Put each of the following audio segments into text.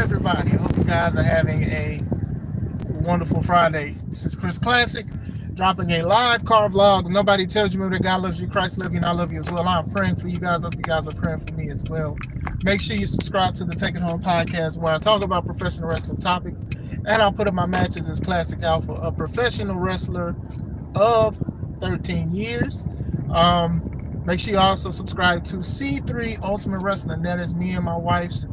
everybody? I hope you guys are having a wonderful Friday. This is Chris Classic, dropping a live car vlog. Nobody tells you that God loves you, Christ loves you, and I love you as well. I'm praying for you guys. Hope you guys are praying for me as well. Make sure you subscribe to the Take It Home podcast, where I talk about professional wrestling topics, and I'll put up my matches as Classic Alpha, a professional wrestler of 13 years. Make sure you also subscribe to C3 Ultimate Wrestling. That is me and my wife's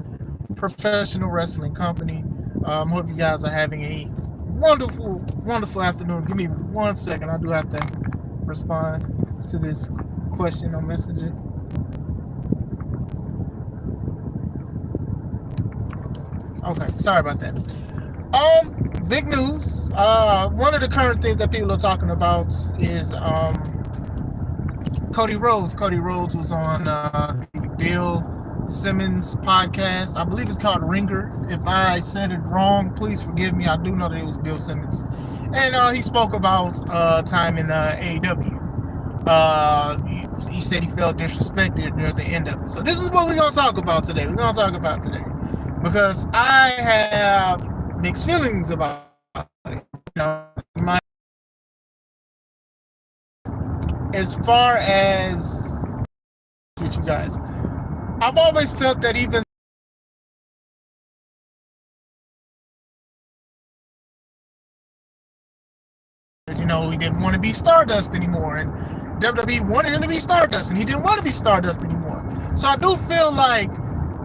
professional wrestling company. Hope you guys are having a wonderful afternoon. Give me 1 second. I do have to respond to this question on Messenger. Okay, sorry about that. Big news. One of the current things that people are talking about is Cody Rhodes. Cody Rhodes was on the Bill Simmons podcast. I believe it's called Ringer. If I said it wrong, please forgive me. I do know that it was Bill Simmons. And he spoke about time in AEW. He said he felt disrespected near the end of it. So this is what we're going to talk about today. Because I have mixed feelings about it. As far as with you guys, I've always felt that even he didn't want to be Stardust anymore, and WWE wanted him to be Stardust, and he didn't want to be Stardust anymore. So I do feel like,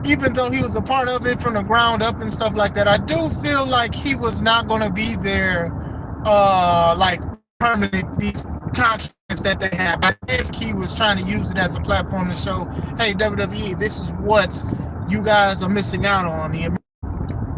even though he was a part of it from the ground up and stuff like that, I do feel like he was not going to be there, like permanent. These contracts that they have, I think he was trying to use it as a platform to show, hey, WWE, this is what you guys are missing out on.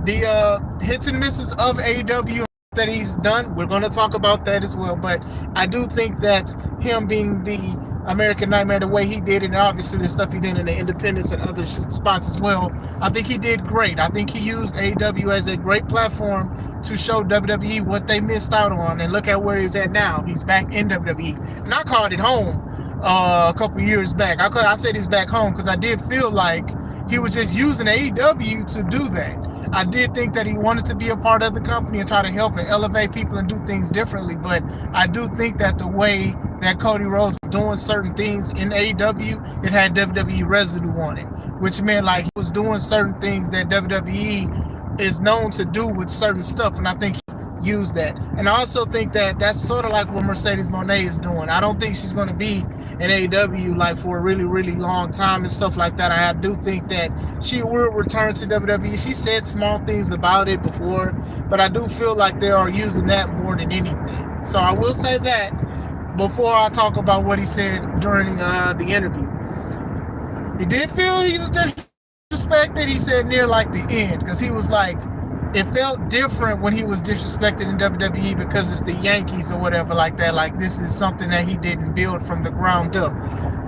The hits and misses of AEW that he's done, we're going to talk about that as well. But I do think that him being the American Nightmare, the way he did it, and obviously the stuff he did in the independents and other spots as well, I think he did great. I think he used AEW as a great platform to show WWE what they missed out on, and look at where he's at now. He's back in WWE, and I called it home a couple years back. I said he's back home because I did feel like he was just using AEW to do that. I did think that he wanted to be a part of the company and try to help and elevate people and do things differently, but I do think that the way that Cody Rhodes was doing certain things in AEW, it had WWE residue on it, which meant like he was doing certain things that WWE is known to do with certain stuff, and I think he used that. And I also think that that's sort of like what Mercedes Moné is doing. I don't think she's going to be in AEW like for a really long time and stuff like that. I do think that she will return to WWE. She said small things about it before, but I do feel like they are using that more than anything. So I will say that before I talk about what he said during the interview. He did feel he was disrespected, he said, near like the end, because he was like, it felt different when he was disrespected in WWE because it's the Yankees or whatever like that. Like, this is something that he didn't build from the ground up.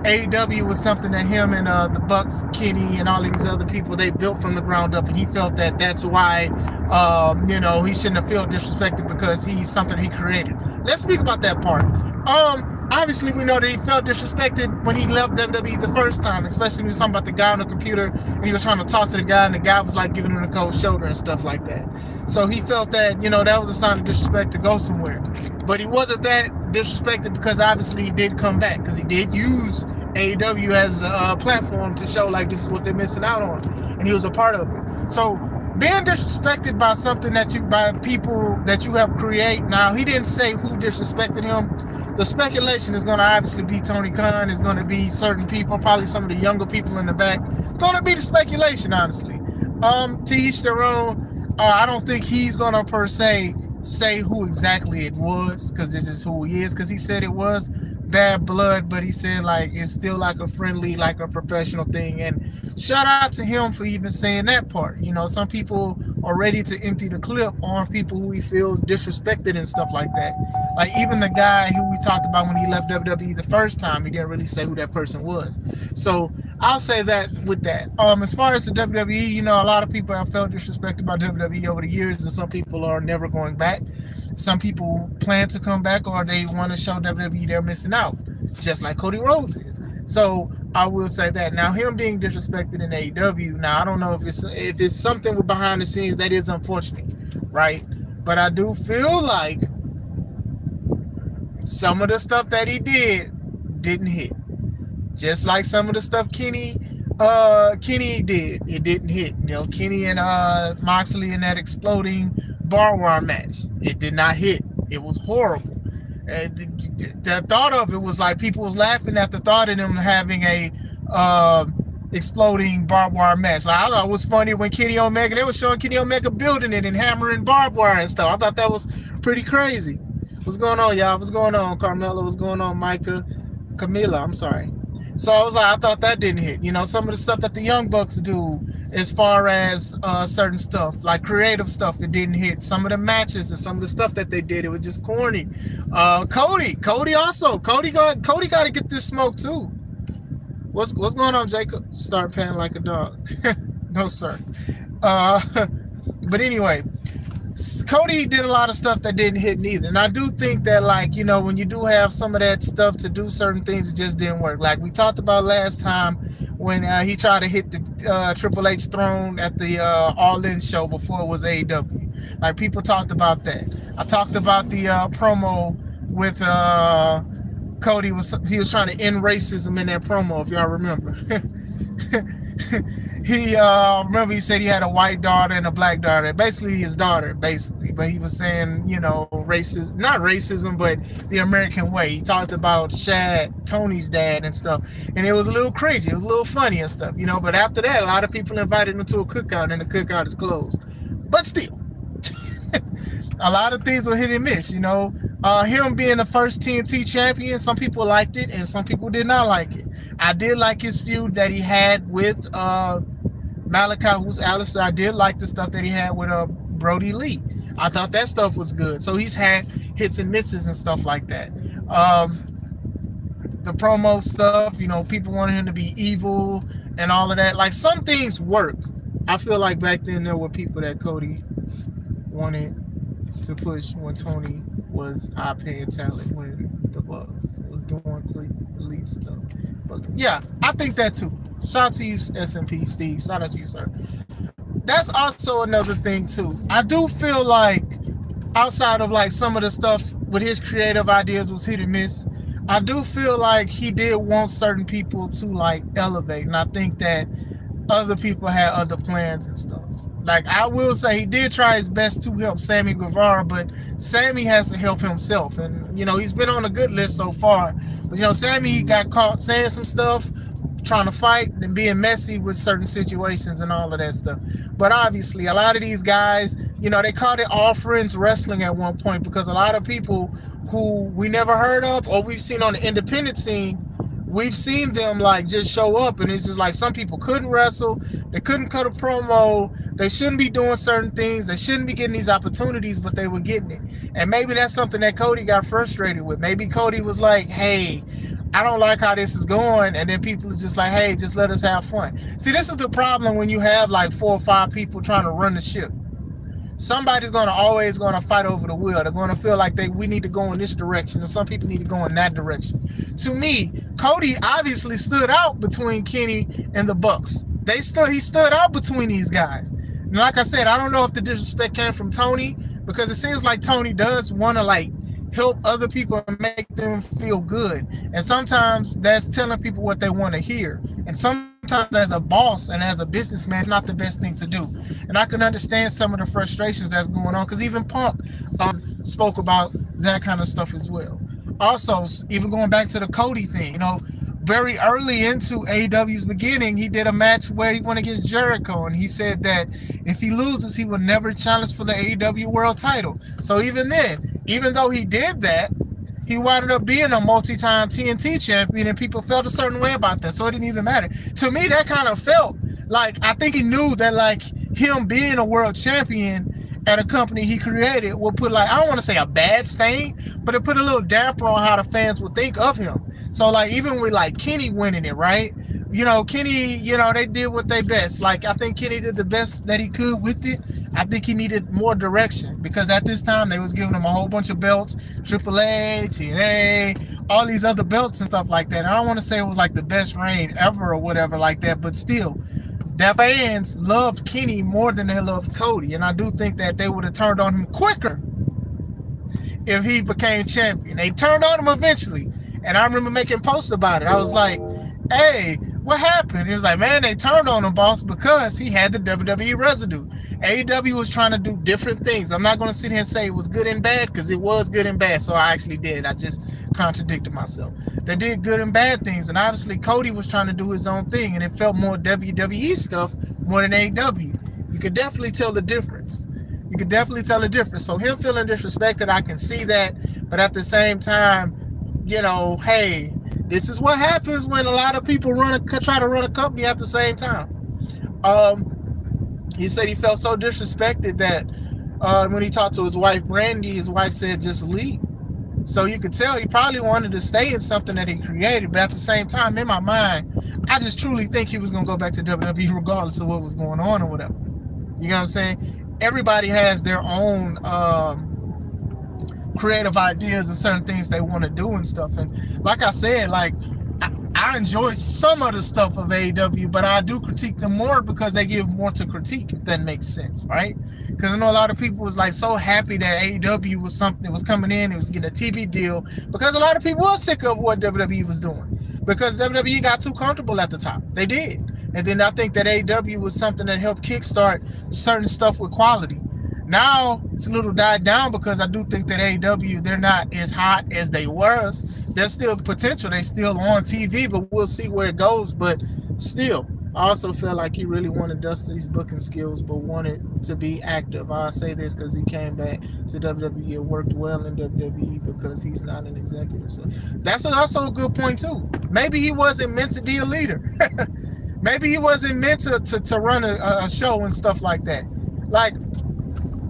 AEW was something that him and the Bucks, Kenny, and all these other people, they built from the ground up, and he felt that that's why, he shouldn't have felt disrespected because he's something he created. Let's speak about that part. Obviously, we know that he felt disrespected when he left WWE the first time, especially when he was talking about the guy on the computer, and he was trying to talk to the guy, and the guy was like giving him the cold shoulder and stuff like that. So he felt that, that was a sign of disrespect to go somewhere. But he wasn't that disrespected because obviously he did come back, because he did use AEW as a platform to show like this is what they're missing out on, and he was a part of it. So being disrespected by something by people that you have created. Now, he didn't say who disrespected him. The speculation is going to obviously be Tony Khan. It's going to be certain people, probably some of the younger people in the back. It's going to be the speculation, honestly. To each their own. I don't think he's going to per se say who exactly it was, because this is who he is, because he said it was bad blood, but he said like it's still like a friendly, like a professional thing. And shout out to him for even saying that part. Some people are ready to empty the clip on people who we feel disrespected and stuff like that. Like even the guy who we talked about when he left WWE the first time, he didn't really say who that person was. So I'll say that with that. As far as the WWE, a lot of people have felt disrespected by WWE over the years, and some people are never going back. Some people plan to come back, or they want to show WWE they're missing out, just like Cody Rhodes is. So I will say that. Now, him being disrespected in AEW, now I don't know if it's something with behind the scenes that is unfortunate, right? But I do feel like some of the stuff that he didn't hit. Just like some of the stuff Kenny did, it didn't hit. You know, Kenny and Moxley in that exploding barbed wire match, it did not hit. It was horrible. The thought of it was like people was laughing at the thought of them having a exploding barbed wire match. Like, I thought it was funny when Kenny Omega, they were showing Kenny Omega building it and hammering barbed wire and stuff. I thought that was pretty crazy. What's going on, y'all? What's going on, Carmella? What's going on, Micah? Camila, I'm sorry. So I was like, I thought that didn't hit. You know, some of the stuff that the Young Bucks do as far as certain stuff, like creative stuff, it didn't hit. Some of the matches and some of the stuff that they did, it was just corny. Cody got to get this smoke too. What's going on, Jacob? Start panting like a dog. No, sir. But anyway, Cody did a lot of stuff that didn't hit neither. And I do think that, like, you know, when you do have some of that stuff to do certain things, it just didn't work. Like we talked about last time when he tried to hit the Triple H throne at the All In show before it was AEW. Like, people talked about that. I talked about the promo with Cody. He was trying to end racism in that promo, if y'all remember. Remember he said he had a white daughter and a black daughter, basically his daughter, but he was saying, you know, not racism, but the American way. He talked about Shad, Tony's dad and stuff, and it was a little crazy, it was a little funny and stuff, you know. But after that, a lot of people invited him to a cookout, and the cookout is closed. But still, a lot of things were hit and miss, you know. Him being the first TNT champion, some people liked it and some people did not like it. I did like his feud that he had with Malachi, who's Alistair. I did like the stuff that he had with Brody Lee. I thought that stuff was good. So he's had hits and misses and stuff like that. The promo stuff, you know, people wanted him to be evil and all of that. Like, some things worked. I feel like back then there were people that Cody wanted to push when Tony was high-paying talent, when the Bucks was doing elite stuff. But yeah, I think that too. Shout out to you, SMP Steve. Shout out to you, sir. That's also another thing too. I do feel like outside of like some of the stuff with his creative ideas was hit and miss, I do feel like he did want certain people to like elevate, and I think that other people had other plans and stuff. Like, I will say he did try his best to help Sammy Guevara, but Sammy has to help himself. And, you know, he's been on a good list so far. But, you know, Sammy got caught saying some stuff, trying to fight and being messy with certain situations and all of that stuff. But obviously, a lot of these guys, you know, they called it All Friends Wrestling at one point, because a lot of people who we never heard of or we've seen on the independent scene, we've seen them like just show up, and it's just like some people couldn't wrestle, they couldn't cut a promo, they shouldn't be doing certain things, they shouldn't be getting these opportunities, but they were getting it. And maybe that's something that Cody got frustrated with. Maybe Cody was like, hey, I don't like how this is going, and then people is just like, hey, just let us have fun. See, this is the problem when you have like 4 or 5 people trying to run the ship. Somebody's always gonna fight over the wheel. They're gonna feel like we need to go in this direction, and some people need to go in that direction. To me, Cody obviously stood out between Kenny and the Bucks. He stood out between these guys. And like I said, I don't know if the disrespect came from Tony, because it seems like Tony does want to like help other people and make them feel good. And sometimes that's telling people what they want to hear. And sometimes as a boss and as a businessman, it's not the best thing to do. And I can understand some of the frustrations that's going on, because even Punk spoke about that kind of stuff as well. Also, even going back to the Cody thing, you know, very early into AEW's beginning, he did a match where he went against Jericho, and he said that if he loses, he would never challenge for the AEW World Title. So even then, even though he did that, he wound up being a multi-time TNT champion, and people felt a certain way about that, so it didn't even matter. To me, that kind of felt like, I think he knew that like him being a world champion at a company he created would put, like, I don't want to say a bad stain, but it put a little damper on how the fans would think of him. So like, even with like Kenny winning it, right? You know, Kenny, you know, they did what they best. Like, I think Kenny did the best that he could with it. I think he needed more direction, because at this time they was giving him a whole bunch of belts, AAA, TNA, all these other belts and stuff like that. And I don't want to say it was like the best reign ever or whatever like that, but still, their fans loved Kenny more than they loved Cody. And I do think that they would have turned on him quicker if he became champion. They turned on him eventually. And I remember making posts about it. I was like, hey, what happened? He was like, man, they turned on him, boss, because he had the WWE residue. AEW was trying to do different things. I'm not going to sit here and say it was good and bad, because it was good and bad. So I actually did. I just contradicted myself. They did good and bad things. And obviously Cody was trying to do his own thing, and it felt more WWE stuff more than AEW. You could definitely tell the difference. You could definitely tell the difference. So him feeling disrespected, I can see that. But at the same time, you know, hey, this is what happens when a lot of people try to run a company at the same time. He said he felt so disrespected that when he talked to his wife Brandy, his wife said just leave. So you could tell he probably wanted to stay in something that he created, but at the same time, in my mind, I just truly think he was going to go back to WWE regardless of what was going on or whatever. You know what I'm saying? Everybody has their own creative ideas and certain things they want to do and stuff. And like I said, like I enjoy some of the stuff of AEW, but I do critique them more because they give more to critique, if that makes sense, right? Because I know a lot of people was like so happy that AEW was something that was coming in, it was getting a TV deal, because a lot of people were sick of what WWE was doing, because WWE got too comfortable at the top. They did. And then I think that AEW was something that helped kickstart certain stuff with quality. Now it's a little died down, because I do think that AEW, they're not as hot as they was. There's still potential. They still on TV, but we'll see where it goes. But still, I also feel like he really wanted Dusty's booking skills, but wanted to be active. I say this because he came back to WWE and worked well in WWE, because he's not an executive. So that's also a good point too. Maybe he wasn't meant to be a leader. Maybe he wasn't meant to run a show and stuff like that. Like,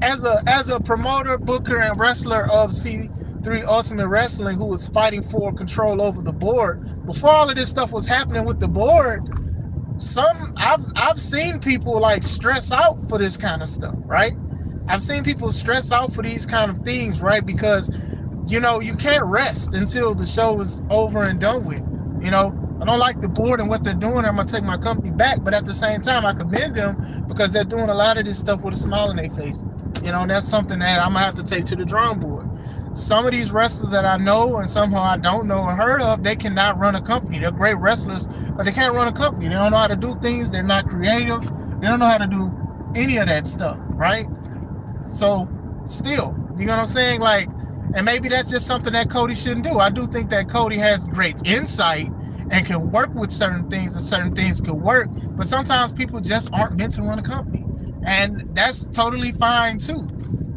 as a promoter, booker, and wrestler of C3 Ultimate Wrestling, who was fighting for control over the board, before all of this stuff was happening with the board, I've seen people like stress out for this kind of stuff, right? I've seen people stress out for these kind of things, right? Because, you know, you can't rest until the show is over and done with. You know, I don't like the board and what they're doing. I'm going to take my company back. But at the same time, I commend them, because they're doing a lot of this stuff with a smile on their face. You know, and that's something that I'm going to have to take to the drawing board. Some of these wrestlers that I know and somehow I don't know or heard of, they cannot run a company. They're great wrestlers, but they can't run a company. They don't know how to do things. They're not creative. They don't know how to do any of that stuff, right? So still, you know what I'm saying? Like, and maybe that's just something that Cody shouldn't do. I do think that Cody has great insight and can work with certain things, and certain things can work, but sometimes people just aren't meant to run a company. And that's totally fine too.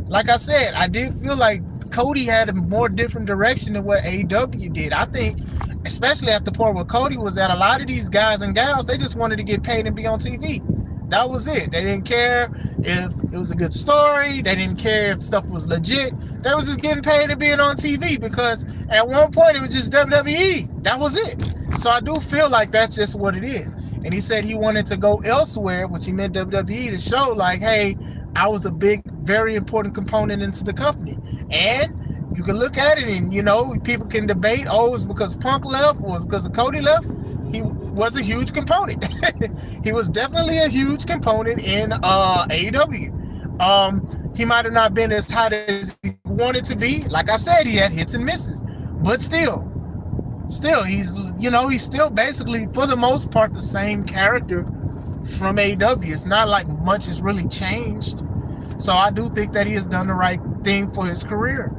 Like I said, I did feel like Cody had a more different direction than what AEW did. I think, especially at the point where Cody was at, a lot of these guys and gals, they just wanted to get paid and be on TV. That was it. They didn't care if it was a good story. They didn't care if stuff was legit. They was just getting paid and being on TV, because at one point it was just WWE. That was it. So I do feel like that's just what it is. And he said he wanted to go elsewhere, which he meant WWE, to show like, hey, I was a big, very important component into the company. And you can look at it and, you know, people can debate, oh, it's because Punk left or it's because of Cody left. He was a huge component. He was definitely a huge component in AEW. He might have not been as tight as he wanted to be. Like I said, he had hits and misses. But still, he's, you know, he's still basically, for the most part, the same character from AEW. It's not like much has really changed. So I do think that he has done the right thing for his career.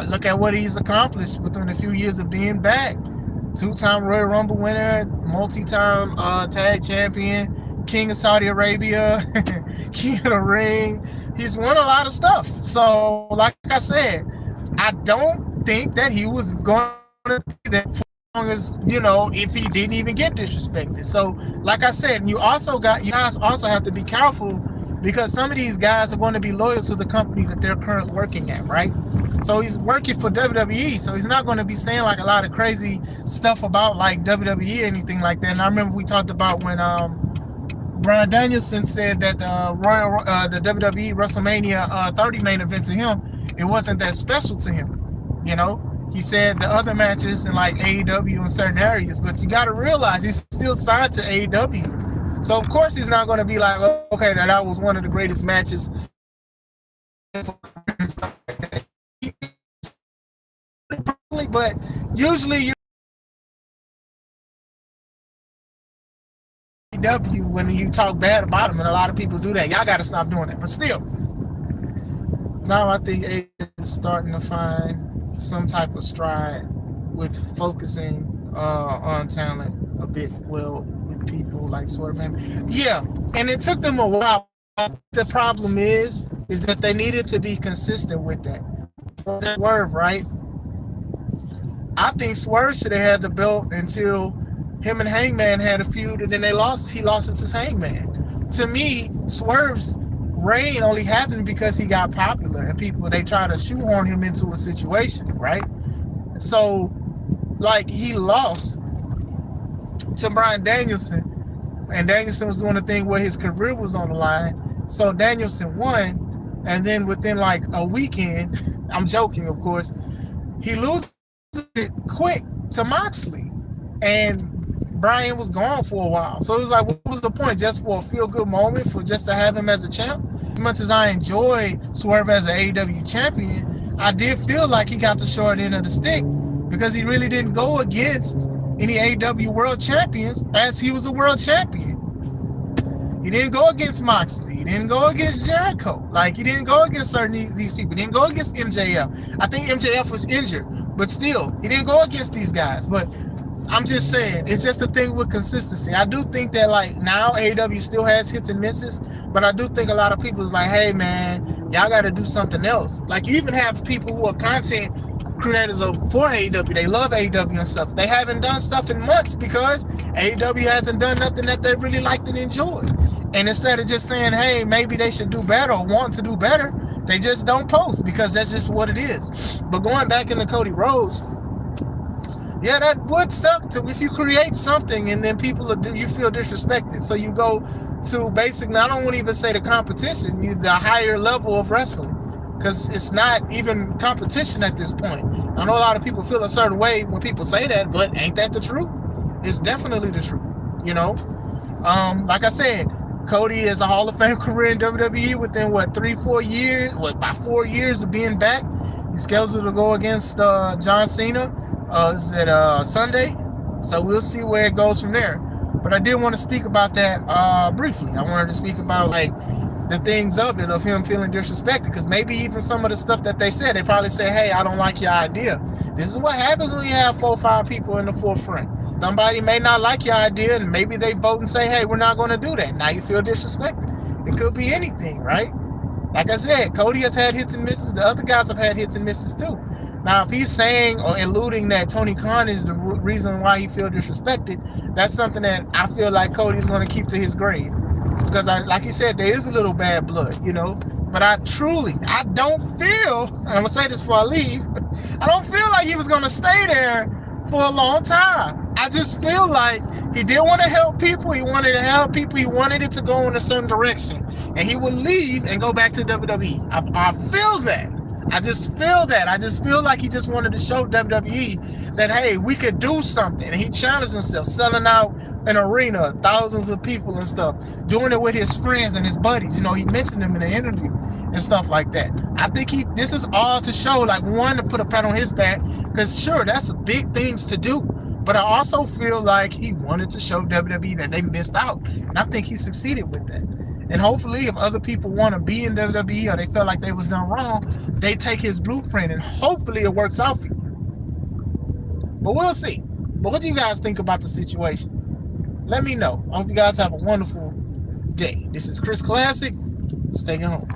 Look at what he's accomplished within a few years of being back. 2-time Royal Rumble winner, multi-time tag champion, king of Saudi Arabia, king of the ring. He's won a lot of stuff. So, like I said, I don't think that he was going to be there for long as, you know, if he didn't even get disrespected. So, like I said, you guys also have to be careful, because some of these guys are going to be loyal to the company that they're currently working at, right? So he's working for WWE, so he's not going to be saying like a lot of crazy stuff about like WWE or anything like that. And I remember we talked about when Bryan Danielson said that the WWE WrestleMania 30 main event to him, it wasn't that special to him. You know, he said the other matches in like AEW in certain areas, but you got to realize he's still signed to AEW. So of course he's not going to be like, oh, okay, that was one of the greatest matches. But usually AEW, when you talk bad about them, and a lot of people do that, y'all got to stop doing that. But still, now I think AEW is starting to find some type of stride with focusing on talent a bit well with people like Swerve. Yeah, and it took them a while. The problem is that they needed to be consistent with that. Swerve, right? I think Swerve should have had the belt until him and Hangman had a feud, and then he lost it to Hangman. To me, Swerve's reign only happened because he got popular and they try to shoehorn him into a situation, right? So, like, he lost to Bryan Danielson, and Danielson was doing a thing where his career was on the line. So Danielson won, and then within like a weekend, I'm joking, of course, he loses it quick to Moxley, and Bryan was gone for a while. So it was like, what was the point? Just for a feel-good moment, for just to have him as a champ? As much as I enjoyed Swerve as an AEW champion, I did feel like he got the short end of the stick because he really didn't go against any AEW world champions as he was a world champion. He didn't go against Moxley. He didn't go against Jericho. Like, he didn't go against certain these people. He didn't go against MJF. I think MJF was injured, but still, he didn't go against these guys. But I'm just saying, it's just a thing with consistency. I do think that, like, now AEW still has hits and misses, but I do think a lot of people is like, hey, man, y'all got to do something else. Like, you even have people who are content creators for AEW. They love AEW and stuff. They haven't done stuff in months because AEW hasn't done nothing that they really liked and enjoyed. And instead of just saying, hey, maybe they should do better or want to do better, they just don't post because that's just what it is. But going back into Cody Rhodes, yeah, that would suck if you create something and then you feel disrespected. So you go to basically, I don't want to even say the competition, the higher level of wrestling, because it's not even competition at this point. I know a lot of people feel a certain way when people say that, but ain't that the truth? It's definitely the truth, you know? Like I said, Cody has a Hall of Fame career in WWE within, 3-4 years? By 4 years of being back. He's scheduled to go against John Cena. Is it Sunday? So we'll see where it goes from there. But I did want to speak about that briefly. I wanted to speak about, like, the things of him feeling disrespected, because maybe even some of the stuff that they said, they probably say, hey, I don't like your idea. This is what happens when you have 4 or 5 people in the forefront. Somebody may not like your idea, and maybe they vote and say, hey, we're not going to do that. Now you feel disrespected. It could be anything, right? Like I said, Cody has had hits and misses. The other guys have had hits and misses too. Now, if he's saying or alluding that Tony Khan is the reason why he feels disrespected, that's something that I feel like Cody's going to keep to his grave. Because, like he said, there is a little bad blood, you know. But I don't feel, and I'm going to say this before I leave, I don't feel like he was going to stay there for a long time. I just feel like he did want to help people. He wanted to help people. He wanted it to go in a certain direction. And he would leave and go back to WWE. I feel that. I just feel that. I just feel like he just wanted to show WWE that, hey, we could do something. And he challenged himself, selling out an arena, thousands of people and stuff, doing it with his friends and his buddies. You know, he mentioned them in an interview and stuff like that. I think this is all to show, like, one, to put a pat on his back, because sure, that's big things to do. But I also feel like he wanted to show WWE that they missed out. And I think he succeeded with that. And hopefully, if other people want to be in WWE or they feel like they was done wrong, they take his blueprint and hopefully it works out for you. But we'll see. But what do you guys think about the situation? Let me know. I hope you guys have a wonderful day. This is Chris Classic. Stay home.